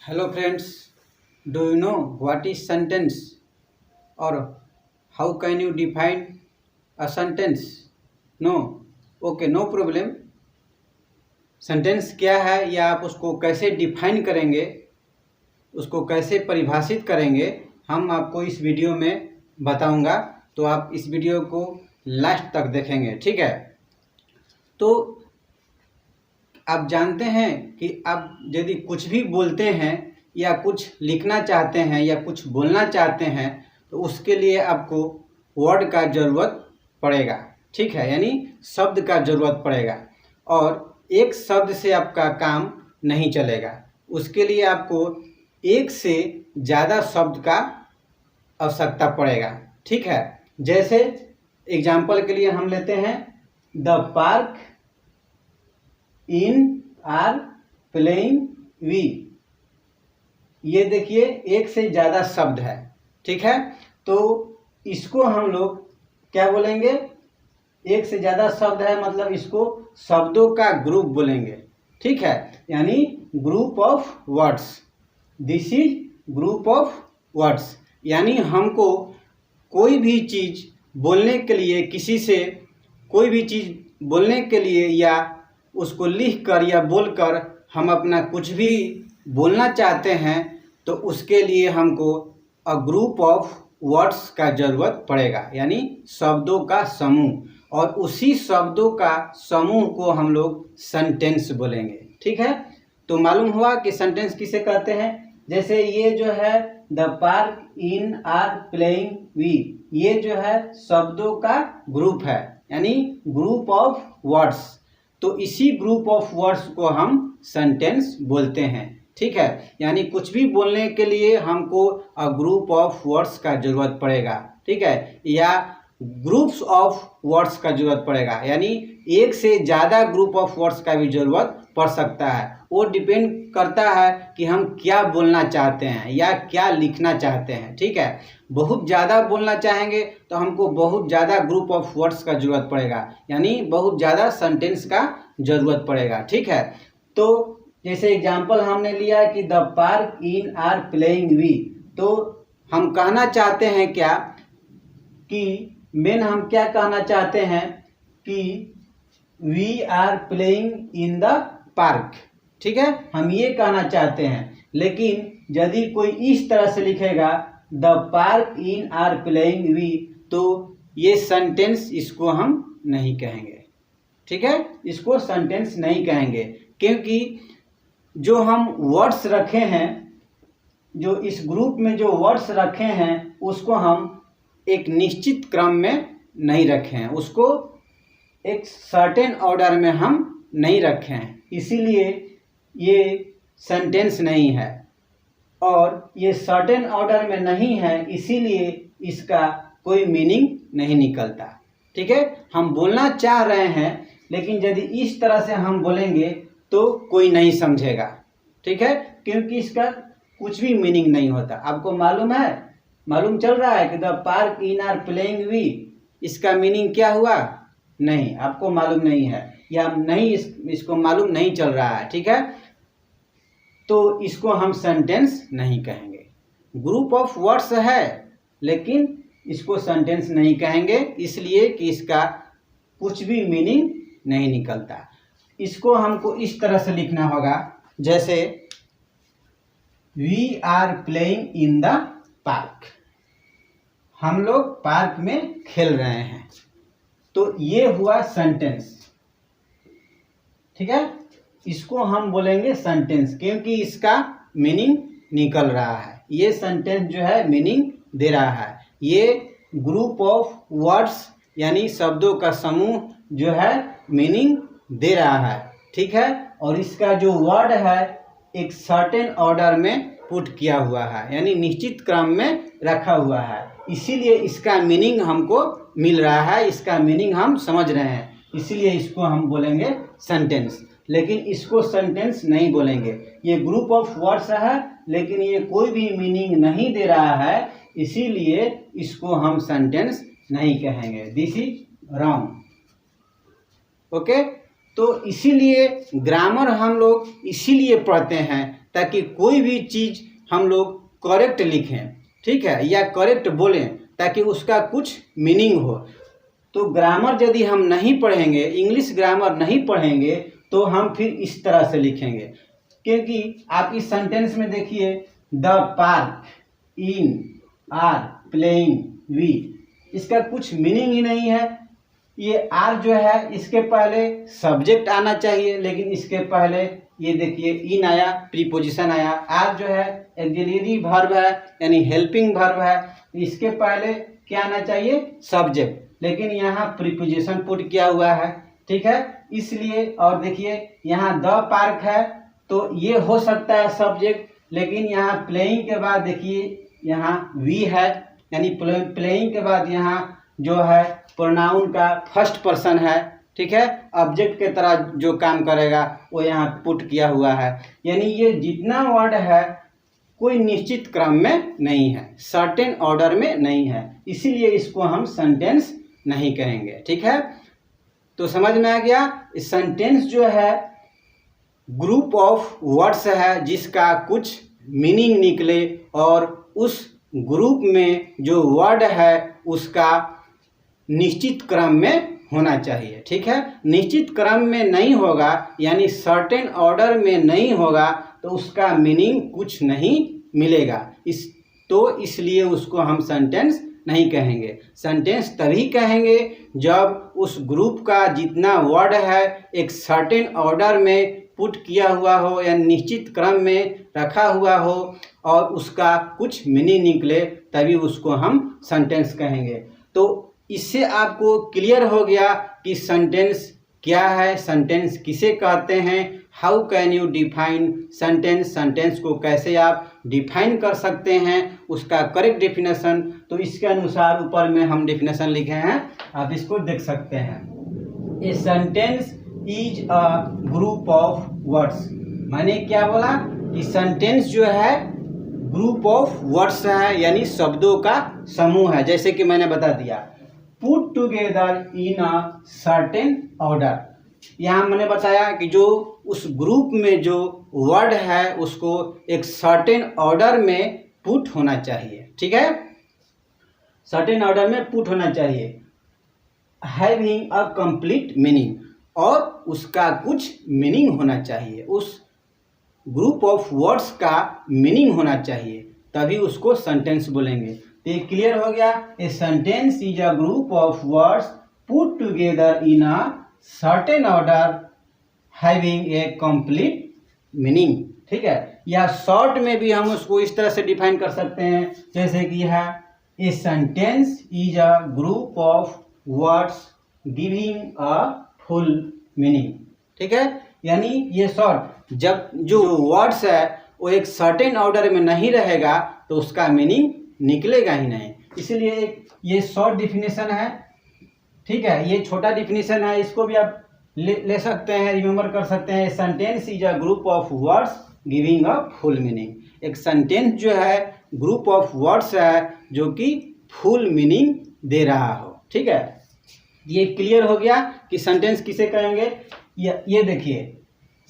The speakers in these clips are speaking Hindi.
Hello friends, do you know what is sentence or how can you define a sentence? No, okay, no problem. Sentence क्या है या आप उसको कैसे डिफाइन करेंगे, उसको कैसे परिभाषित करेंगे, हम आपको इस वीडियो में बताऊंगा। तो आप इस वीडियो को लास्ट तक देखेंगे, ठीक है। तो आप जानते हैं कि आप यदि कुछ भी बोलते हैं या कुछ लिखना चाहते हैं या कुछ बोलना चाहते हैं तो उसके लिए आपको वर्ड का ज़रूरत पड़ेगा, ठीक है, यानी शब्द का ज़रूरत पड़ेगा। और एक शब्द से आपका काम नहीं चलेगा, उसके लिए आपको एक से ज़्यादा शब्द का आवश्यकता पड़ेगा, ठीक है। जैसे एग्जाम्पल के लिए हम लेते हैं the park in are playing we. ये देखिए एक से ज़्यादा शब्द है, ठीक है। तो इसको हम लोग क्या बोलेंगे, एक से ज़्यादा शब्द है मतलब इसको शब्दों का ग्रुप बोलेंगे, ठीक है, यानी group of words. This is group of words, यानी हमको कोई भी चीज़ बोलने के लिए, किसी से कोई भी चीज़ बोलने के लिए या उसको लिख कर या बोलकर हम अपना कुछ भी बोलना चाहते हैं तो उसके लिए हमको अ ग्रुप ऑफ वर्ड्स का ज़रूरत पड़ेगा, यानी शब्दों का समूह। और उसी शब्दों का समूह को हम लोग सेंटेंस बोलेंगे, ठीक है। तो मालूम हुआ कि सेंटेंस किसे कहते हैं। जैसे ये जो है the park in are playing we, ये जो है शब्दों का ग्रुप है, यानी ग्रुप ऑफ वर्ड्स। तो इसी ग्रुप ऑफ वर्ड्स को हम सेंटेंस बोलते हैं, ठीक है। यानी कुछ भी बोलने के लिए हमको अ ग्रुप ऑफ वर्ड्स का ज़रूरत पड़ेगा, ठीक है, या ग्रुप्स ऑफ वर्ड्स का ज़रूरत पड़ेगा, यानी एक से ज़्यादा ग्रुप ऑफ वर्ड्स का भी ज़रूरत पड़ सकता है। वो डिपेंड करता है कि हम क्या बोलना चाहते हैं या क्या लिखना चाहते हैं, ठीक है। बहुत ज़्यादा बोलना चाहेंगे तो हमको बहुत ज़्यादा ग्रुप ऑफ वर्ड्स का ज़रूरत पड़ेगा, यानी बहुत ज़्यादा सेंटेंस का ज़रूरत पड़ेगा, ठीक है। तो जैसे एग्जाम्पल हमने लिया कि the park in are playing we, तो हम कहना चाहते हैं क्या कि मेन हम क्या कहना चाहते हैं कि we are playing in the park, ठीक है, हम ये कहना चाहते हैं। लेकिन यदि कोई इस तरह से लिखेगा the park in are playing we, तो ये सेंटेंस, इसको हम नहीं कहेंगे, ठीक है, इसको सेंटेंस नहीं कहेंगे, क्योंकि जो हम वर्ड्स रखे हैं, जो इस ग्रुप में जो वर्ड्स रखे हैं उसको हम एक निश्चित क्रम में नहीं रखे हैं, उसको एक सर्टेन ऑर्डर में हम नहीं रखे हैं, इसीलिए ये सेंटेंस नहीं है। और ये सर्टेन ऑर्डर में नहीं है इसीलिए इसका कोई मीनिंग नहीं निकलता, ठीक है। हम बोलना चाह रहे हैं लेकिन यदि इस तरह से हम बोलेंगे तो कोई नहीं समझेगा, ठीक है, क्योंकि इसका कुछ भी मीनिंग नहीं होता। आपको मालूम है, मालूम चल रहा है कि the park in are playing we, इसका मीनिंग क्या हुआ, नहीं, आपको मालूम नहीं है या नहीं, इसको मालूम नहीं चल रहा है, ठीक है। तो इसको हम सेंटेंस नहीं कहेंगे। ग्रुप ऑफ वर्ड्स है लेकिन इसको सेंटेंस नहीं कहेंगे, इसलिए कि इसका कुछ भी मीनिंग नहीं निकलता। इसको हमको इस तरह से लिखना होगा, जैसे we are playing in the park, हम लोग पार्क में खेल रहे हैं, तो ये हुआ सेंटेंस, ठीक है। इसको हम बोलेंगे सेंटेंस क्योंकि इसका मीनिंग निकल रहा है, ये सेंटेंस जो है मीनिंग दे रहा है। ये ग्रुप ऑफ वर्ड्स यानी शब्दों का समूह जो है मीनिंग दे रहा है, ठीक है। और इसका जो वर्ड है एक सर्टेन ऑर्डर में पुट किया हुआ है, यानी निश्चित क्रम में रखा हुआ है, इसीलिए इसका मीनिंग हमको मिल रहा है, इसका मीनिंग हम समझ रहे हैं, इसीलिए इसको हम बोलेंगे सेंटेंस। लेकिन इसको सेंटेंस नहीं बोलेंगे। ये ग्रुप ऑफ वर्ड्स है लेकिन ये कोई भी मीनिंग नहीं दे रहा है, इसीलिए इसको हम सेंटेंस नहीं कहेंगे। This is wrong, okay. तो इसीलिए ग्रामर हम लोग इसीलिए पढ़ते हैं ताकि कोई भी चीज़ हम लोग करेक्ट लिखें, ठीक है, या करेक्ट बोलें ताकि उसका कुछ मीनिंग हो। तो ग्रामर यदि हम नहीं पढ़ेंगे, इंग्लिश ग्रामर नहीं पढ़ेंगे, तो हम फिर इस तरह से लिखेंगे। क्योंकि आप इस सेंटेंस में देखिए, the park in are playing we, इसका कुछ मीनिंग ही नहीं है। ये आर जो है इसके पहले सब्जेक्ट आना चाहिए, लेकिन इसके पहले ये देखिए इन आया, प्रीपोजिशन आया। आर जो है ऑक्सिलरी वर्ब है, यानी हेल्पिंग वर्ब है। इसके पहले क्या आना चाहिए? सब्जेक्ट, लेकिन यहाँ प्रीपोजिशन पुट किया हुआ है, ठीक है, इसलिए। और देखिए यहाँ द पार्क है, तो ये हो सकता है सब्जेक्ट, लेकिन यहाँ प्लेइंग के बाद देखिए यहाँ वी है, यानी प्लेइंग के बाद यहाँ जो है प्रोनाउन का फर्स्ट पर्सन है, ठीक है, ऑब्जेक्ट के तरह जो काम करेगा वो यहाँ पुट किया हुआ है। यानी ये जितना वर्ड है कोई निश्चित क्रम में नहीं है, सर्टेन ऑर्डर में नहीं है, इसीलिए इसको हम सेंटेंस नहीं कहेंगे, ठीक है। तो समझ में आ गया? सेंटेंस जो है ग्रुप ऑफ वर्ड्स है जिसका कुछ मीनिंग निकले और उस ग्रुप में जो वर्ड है उसका निश्चित क्रम में होना चाहिए, ठीक है। निश्चित क्रम में नहीं होगा, यानी सर्टेन ऑर्डर में नहीं होगा, तो उसका मीनिंग कुछ नहीं मिलेगा। इसलिए उसको हम सेंटेंस नहीं कहेंगे। सेंटेंस तभी कहेंगे जब उस ग्रुप का जितना वर्ड है एक सर्टेन ऑर्डर में पुट किया हुआ हो या निश्चित क्रम में रखा हुआ हो और उसका कुछ मीनिंग निकले, तभी उसको हम सेंटेंस कहेंगे। तो इससे आपको क्लियर हो गया कि सेंटेंस क्या है, सेंटेंस किसे कहते हैं, how can you define sentence, sentence को कैसे आप डिफाइन कर सकते हैं, उसका करेक्ट डेफिनेशन। तो इसके अनुसार ऊपर में हम डेफिनेशन लिखे हैं, आप इसको देख सकते हैं। A sentence is a group of words. मैंने क्या बोला कि सेंटेंस जो है ग्रुप ऑफ वर्ड्स है, यानी शब्दों का समूह है, जैसे कि मैंने बता दिया, put together in a certain order. यहाँ मैंने बताया कि जो उस ग्रुप में जो वर्ड है उसको एक सर्टेन ऑर्डर में पुट होना चाहिए, ठीक है, सर्टेन ऑर्डर में पुट होना चाहिए, हैविंग अ कंप्लीट मीनिंग, और उसका कुछ मीनिंग होना चाहिए, उस ग्रुप ऑफ वर्ड्स का मीनिंग होना चाहिए, तभी उसको सेंटेंस बोलेंगे। तो ये क्लियर हो गया। A sentence is a group of words put together in a certain order having a complete meaning, ठीक है। या शॉर्ट में भी हम उसको इस तरह से डिफाइन कर सकते हैं, जैसे कि है a sentence is a group of words giving a full meaning, ठीक है। यानी ये शॉर्ट, जब जो वर्ड्स है वो एक सर्टेन ऑर्डर में नहीं रहेगा तो उसका मीनिंग निकलेगा ही नहीं, इसलिए ये शॉर्ट डिफिनेशन है, ठीक है। ये छोटा डिफिनेशन है, इसको भी आप ले सकते हैं, रिमेम्बर कर सकते हैं। Sentence is a group of words giving a full meaning. एक सेंटेंस जो है ग्रुप ऑफ वर्ड्स है जो कि फुल मीनिंग दे रहा हो, ठीक है। ये क्लियर हो गया कि सेंटेंस किसे कहेंगे। ये देखिए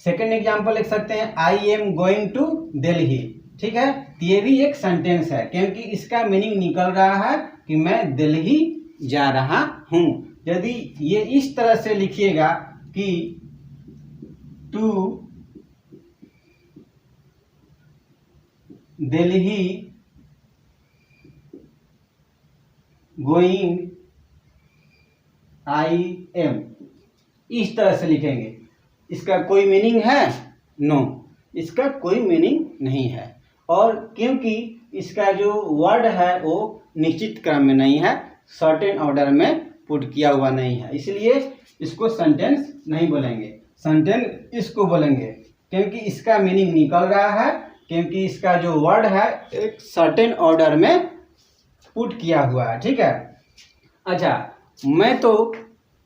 सेकंड एग्जांपल लिख सकते हैं, I am going to Delhi, ठीक है। ये भी एक सेंटेंस है क्योंकि इसका मीनिंग निकल रहा है कि मैं दिल्ली जा रहा हूं। यदि ये इस तरह से लिखिएगा कि to Delhi going I am, इस तरह से लिखेंगे, इसका कोई मीनिंग है? नो, इसका कोई मीनिंग नहीं है। और क्योंकि इसका जो वर्ड है वो निश्चित क्रम में नहीं है, सर्टेन ऑर्डर में पुट किया हुआ नहीं है, इसलिए इसको सेंटेंस नहीं बोलेंगे। सेंटेंस इसको बोलेंगे क्योंकि इसका मीनिंग निकल रहा है, क्योंकि इसका जो वर्ड है एक सर्टेन ऑर्डर में पुट किया हुआ है, ठीक है। अच्छा, मैं तो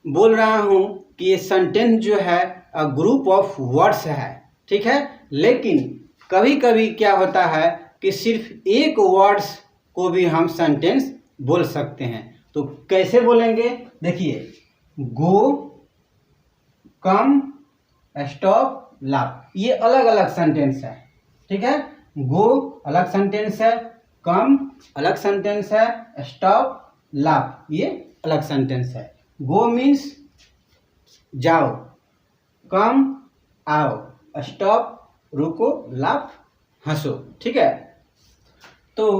बोल रहा हूँ कि ये सेंटेंस जो है अ ग्रुप ऑफ वर्ड्स है, ठीक है, लेकिन कभी कभी क्या होता है कि सिर्फ एक वर्ड्स को भी हम सेंटेंस बोल सकते हैं। तो कैसे बोलेंगे? देखिए, गो, कम, स्टॉप, लाफ, ये अलग अलग सेंटेंस है, ठीक है। गो अलग सेंटेंस है, कम अलग सेंटेंस है, स्टॉप लाफ ये अलग सेंटेंस है। गो मीन्स जाओ, कम आओ, स्टॉप रुको, लाफ हंसो, ठीक है। तो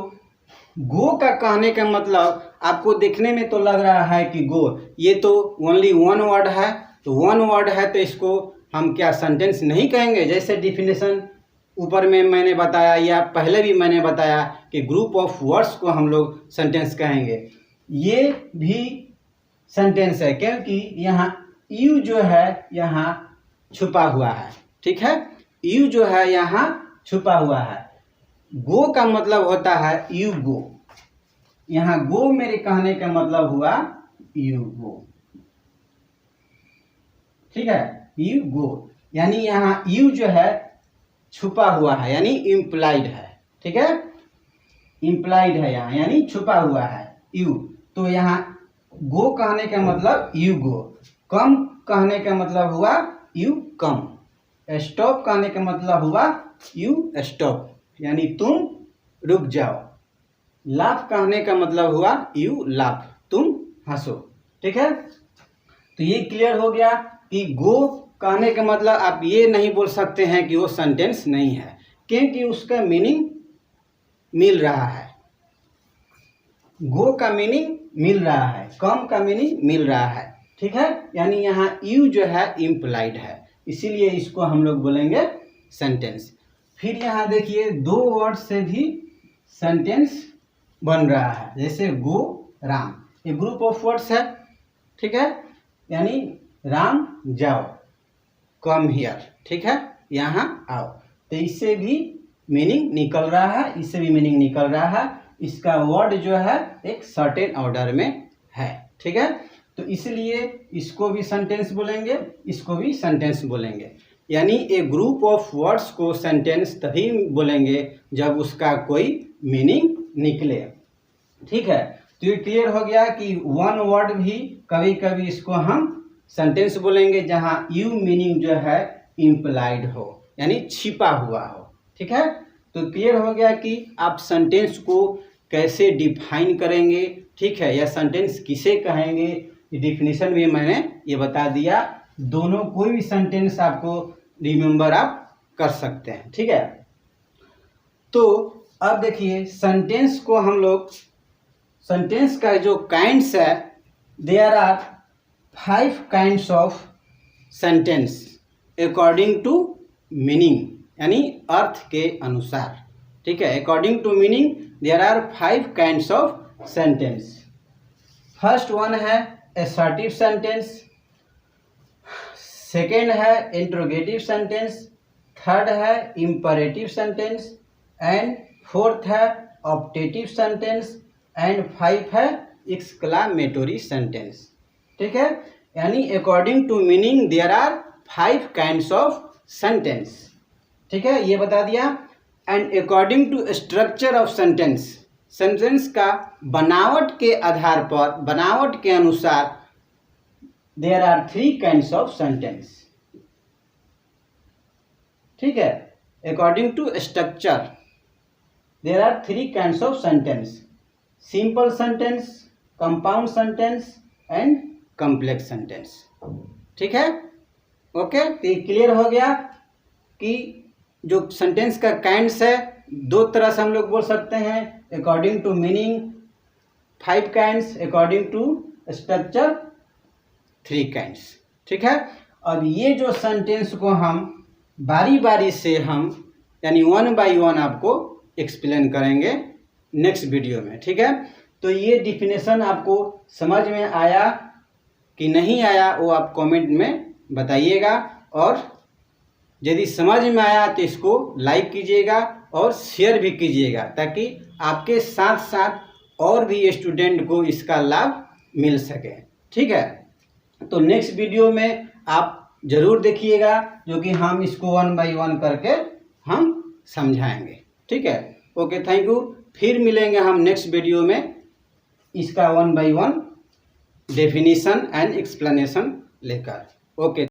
गो का कहने का मतलब आपको देखने में तो लग रहा है कि गो ये तो ओनली वन वर्ड है, तो वन वर्ड है तो इसको हम क्या सेंटेंस नहीं कहेंगे। जैसे डिफिनेशन ऊपर में मैंने बताया या पहले भी मैंने बताया कि ग्रुप ऑफ वर्ड्स को हम लोग सेंटेंस कहेंगे। ये भी सेंटेंस है क्योंकि यहाँ यू जो है यहाँ छुपा हुआ है, ठीक है। यू जो है यहाँ छुपा हुआ है। गो का मतलब होता है यू गो, यहाँ गो मेरे कहने का मतलब हुआ यू गो, ठीक है। यू गो यानी यहाँ यू जो है छुपा हुआ है यानी इम्प्लाइड है, ठीक है। इम्प्लाइड है यहाँ यानी छुपा हुआ है यू। तो यहाँ गो कहने का मतलब यू गो, कम कहने का मतलब हुआ यू कम, स्टॉप कहने का मतलब हुआ यू स्टॉप यानी तुम रुक जाओ, लाफ कहने का मतलब हुआ यू लाफ तुम हंसो, ठीक है। तो ये क्लियर हो गया कि गो कहने का मतलब आप ये नहीं बोल सकते हैं कि वो सेंटेंस नहीं है क्योंकि उसका मीनिंग मिल रहा है। गो का मीनिंग मिल रहा है, कम का मीनिंग मिल रहा है, ठीक है। यानी यहाँ यू जो है इम्प्लाइड है, इसीलिए इसको हम लोग बोलेंगे सेंटेंस। फिर यहाँ देखिए दो वर्ड से भी सेंटेंस बन रहा है, जैसे गो राम, ये ग्रुप ऑफ वर्ड्स है, ठीक है। यानी राम जाओ, कम हियर, ठीक है, यहाँ आओ। तो इससे भी मीनिंग निकल रहा है, इससे भी मीनिंग निकल रहा है। इसका वर्ड जो है एक सर्टेन ऑर्डर में है, ठीक है। तो इसलिए इसको भी सेंटेंस बोलेंगे, इसको भी सेंटेंस बोलेंगे। यानी ए ग्रुप ऑफ वर्ड्स को सेंटेंस तभी बोलेंगे जब उसका कोई मीनिंग निकले, ठीक है। तो ये क्लियर हो गया कि वन वर्ड भी कभी कभी इसको हम सेंटेंस बोलेंगे जहां यू मीनिंग जो है इम्प्लाइड हो यानी छिपा हुआ हो, ठीक है। तो क्लियर हो गया कि आप सेंटेंस को कैसे डिफाइन करेंगे, ठीक है, या सेंटेंस किसे कहेंगे, डिफिनेशन भी मैंने ये बता दिया। दोनों कोई भी सेंटेंस आपको रिमेम्बर आप कर सकते हैं, ठीक है। तो अब देखिए सेंटेंस को हम लोग, सेंटेंस का जो काइंड्स है, there are 5 kinds of sentence according to meaning यानी अर्थ के अनुसार, ठीक है। According to meaning there are 5 kinds of sentence. First one है असर्टिव सेंटेंस, सेकेंड है इंट्रोगेटिव सेंटेंस, थर्ड है इंपरेटिव सेंटेंस एंड फोर्थ है ऑप्टेटिव सेंटेंस एंड 5 है एक्सक्लामेटोरी सेंटेंस, ठीक है। यानी according to meaning there are 5 kinds of sentence, ठीक है, ये बता दिया। And according to structure of sentence, sentence का बनावट के आधार पर, बनावट के अनुसार there are 3 kinds of sentence, ठीक है। According to structure there are 3 kinds of sentence, simple sentence, compound sentence and complex sentence, ठीक है। ओके, तो ये क्लियर हो गया कि जो सेंटेंस का काइंड्स है दो तरह से हम लोग बोल सकते हैं, according to meaning 5 kinds, according to structure 3 kinds, ठीक है। अब ये जो सेंटेंस को हम बारी बारी से हम यानी 1 बाय 1 आपको एक्सप्लेन करेंगे नेक्स्ट वीडियो में, ठीक है। तो ये डिफिनेशन आपको समझ में आया कि नहीं आया वो आप कमेंट में बताइएगा, और यदि समझ में आया तो इसको लाइक कीजिएगा और शेयर भी कीजिएगा ताकि आपके साथ साथ और भी स्टूडेंट को इसका लाभ मिल सके, ठीक है। तो नेक्स्ट वीडियो में आप ज़रूर देखिएगा जो कि हम इसको 1 बाय 1 करके हम समझाएंगे, ठीक है। Okay, thank you. फिर मिलेंगे हम नेक्स्ट वीडियो में इसका 1 बाय 1 डेफिनेशन एंड एक्सप्लेनेशन लेकर। ओके।